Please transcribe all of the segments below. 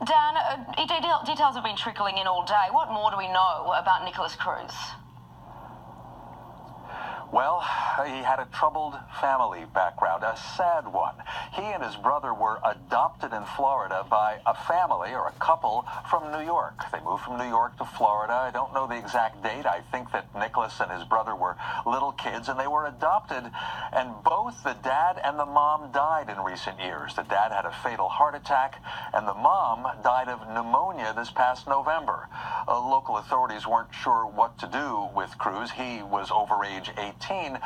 Dan, details have been trickling in all day. What more do we know about Nicholas Cruz? Well, he had a troubled family background, a sad one. He and his brother were adopted in Florida by a family or a couple from New York. They moved from New York to Florida. I don't know the exact date. I think that Nicholas and his brother were little kids, and they were adopted. And both the dad and the mom died in recent years. The dad had a fatal heart attack, and the mom died of pneumonia this past November. Local authorities weren't sure what to do with Cruz. He was over age 18,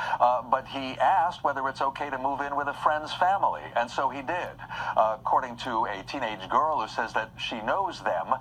but he asked whether it's okay to move in with a friend's family, and so he did. According to a teenage girl who says that she knows them,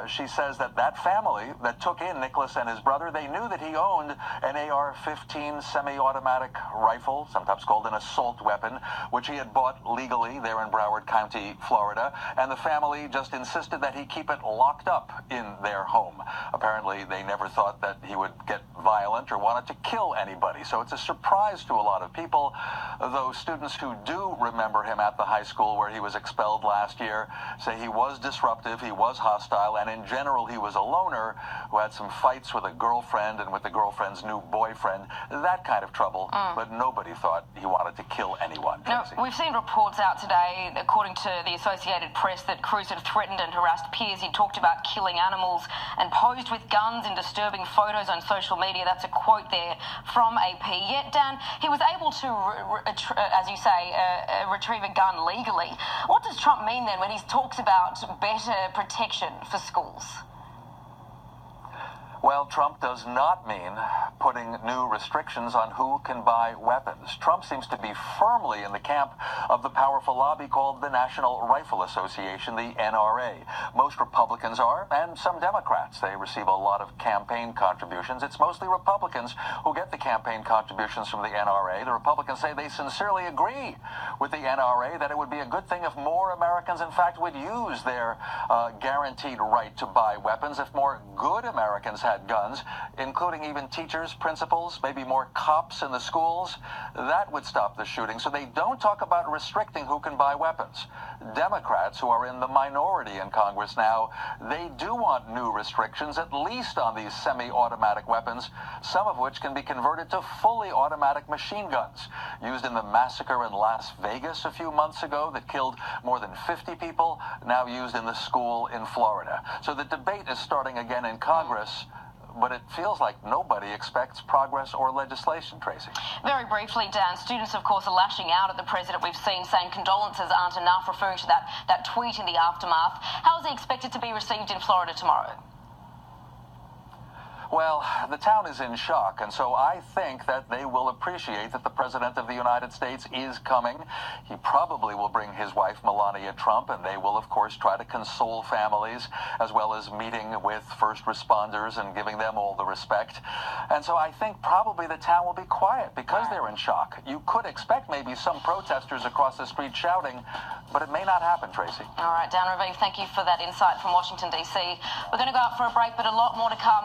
she says that that family that took in Nicholas and his brother, they knew that he owned an AR-15 semi-automatic rifle, sometimes called an assault weapon, which he had bought legally there in Broward County, Florida, and the family just insisted that he keep it locked up in their home. Apparently, they never thought that he would get violent or wanted to kill anybody, so it's a surprise to a lot of people, though students who do remember him at the high school where he was expelled last year say he was disruptive, he was hostile, and in general he was a loner who had some fights with a girlfriend and with the girlfriend's new boyfriend, that kind of trouble, but nobody thought he wanted to kill anyone. Now, we've seen reports out today, according to the Associated Press, that Cruz had threatened and harassed peers. He talked about killing animals and posed with guns in disturbing photos on social media. That's a quote there from AP. Yet, Dan, he was able to, as you say, retrieve a gun legally. What does Trump mean then when he talks about better protection for schools? Well, Trump does not mean putting new restrictions on who can buy weapons. Trump seems to be firmly in the camp of the powerful lobby called the National Rifle Association, the NRA. Most Republicans are, and some Democrats. They receive a lot of campaign contributions. It's mostly Republicans who get the campaign contributions from the NRA. The Republicans say they sincerely agree with the NRA that it would be a good thing if more Americans, in fact, would use their guaranteed right to buy weapons, if more good Americans had guns, including even teachers, principals, maybe more cops in the schools. That would stop the shooting. So they don't talk about restricting who can buy weapons. Democrats, who are in the minority in Congress now, they do want new restrictions, at least on these semi-automatic weapons, some of which can be converted to fully automatic machine guns, used in the massacre in Las Vegas a few months ago that killed more than 50 people, now used in the school in Florida. So the debate is starting again in Congress, but it feels like nobody expects progress or legislation, Tracy. Very briefly, Dan, students, of course, are lashing out at the president. We've seen saying condolences aren't enough, referring to that tweet in the aftermath. How is he expected to be received in Florida tomorrow? Well, the town is in shock, and so I think that they will appreciate that the President of the United States is coming. He probably will bring his wife, Melania Trump, and they will, of course, try to console families, as well as meeting with first responders and giving them all the respect. And so I think probably the town will be quiet because they're in shock. You could expect maybe some protesters across the street shouting, but it may not happen, Tracy. All right, Dan Raviv, thank you for that insight from Washington, D.C. We're going to go out for a break, but a lot more to come.